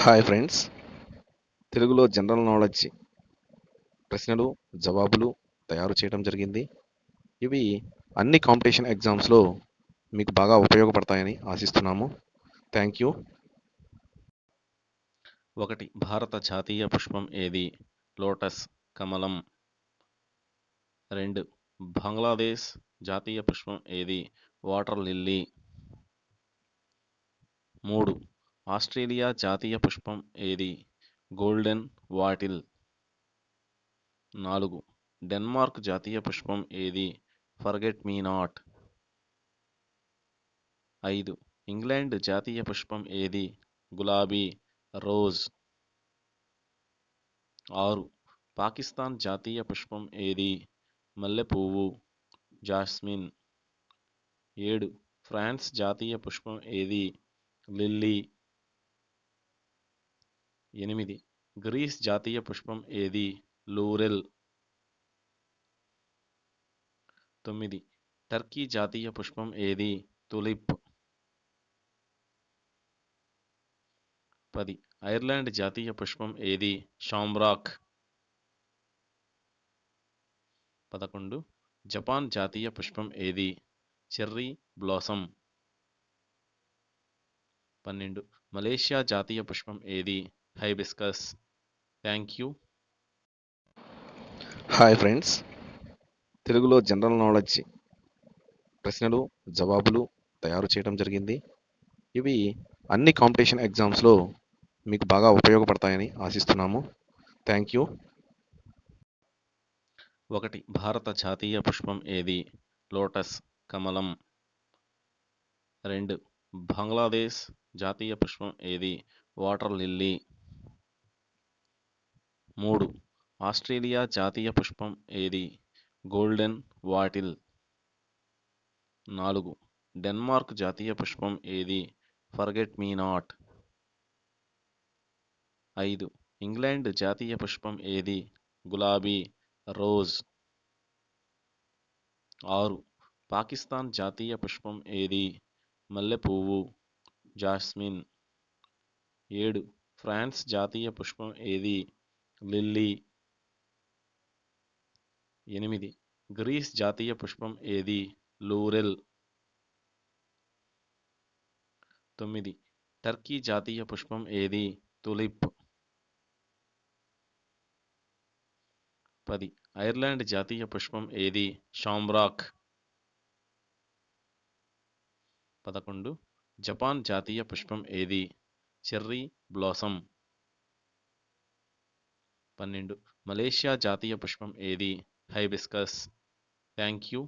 Hi friends, తెలుగులో general knowledge ప్రశ్నలు జవాబులు తయారు చేయడం జరిగింది. ఇవి అన్ని కాంపిటీషన్ ఎగ్జామ్స్లో మీకు బాగా ఉపయోగపడతాయని ఆశిస్తున్నాము. Thank you. 1. భారత జాతీయ పుష్పం ఏది? లోటస్, కమలం. 2. బంగ్లాదేశ్ జాతీయ పుష్పం ఏది? Water lily. 3. ఆస్ట్రేలియా జాతీయ పుష్పం ఏది? Golden what'll. 4. డెన్మార్క్ జాతీయ పుష్పం ఏది? Forget me not. 5. ఇంగ్లాండ్ జాతీయ పుష్పం ఏది? గులాబీ, రోజ్. 6. పాకిస్తాన్ జాతీయ పుష్పం ఏది? మల్లెపువ్వు, జాస్మిన్. 7. ఫ్రాన్స్ జాతీయ పుష్పం ఏది? లిల్లీ. 8. గ్రీస్ జాతీయ పుష్పం ఏది? లూరెల్. 9. టర్కీ జాతీయ పుష్పం ఏది? తులిప్. 10. ఐర్లాండ్ జాతీయ పుష్పం ఏది? షాంబ్రాక్. 11. జపాన్ జాతీయ పుష్పం ఏది? Cherry blossom. 12. మలేషియా జాతీయ పుష్పం ఏది? Hibiscus. Thank you. Hi friends, తెలుగులో జనరల్ నాలెడ్జ్ ప్రశ్నలు జవాబులు తయారు చేయడం జరిగింది. ఇవి అన్ని కాంపిటీషన్ ఎగ్జామ్స్లో మీకు బాగా ఉపయోగపడతాయని ఆశిస్తున్నాము. Thank you. 1. భారత జాతీయ పుష్పం ఏది? లోటస్, కమలం. 2. బంగ్లాదేశ్ జాతీయ పుష్పం ఏది? Water lily. 3. ఆస్ట్రేలియా జాతీయ పుష్పం ఏది? Golden what'll. 4. డెన్మార్క్ జాతీయ పుష్పం ఏది? Forget me not. 5. ఇంగ్లాండ్ జాతీయ పుష్పం ఏది? గులాబీ, రోజ్. 6. పాకిస్తాన్ జాతీయ పుష్పం ఏది? మల్లెపువ్వు, జాస్మిన్. 7. ఫ్రాన్స్ జాతీయ పుష్పం ఏది? లిల్లీ. 8. గ్రీస్ జాతీయ పుష్పం ఏది? లూరెల్. 9. టర్కీ జాతీయ పుష్పం ఏది? తులిప్. 10. ఐర్లాండ్ జాతీయ పుష్పం ఏది? షాంబ్రాక్. 11. జపాన్ జాతీయ పుష్పం ఏది? Cherry blossom. 12. మలేషియా జాతీయ పుష్పం ఏది? హైబిస్కస్. Thank you.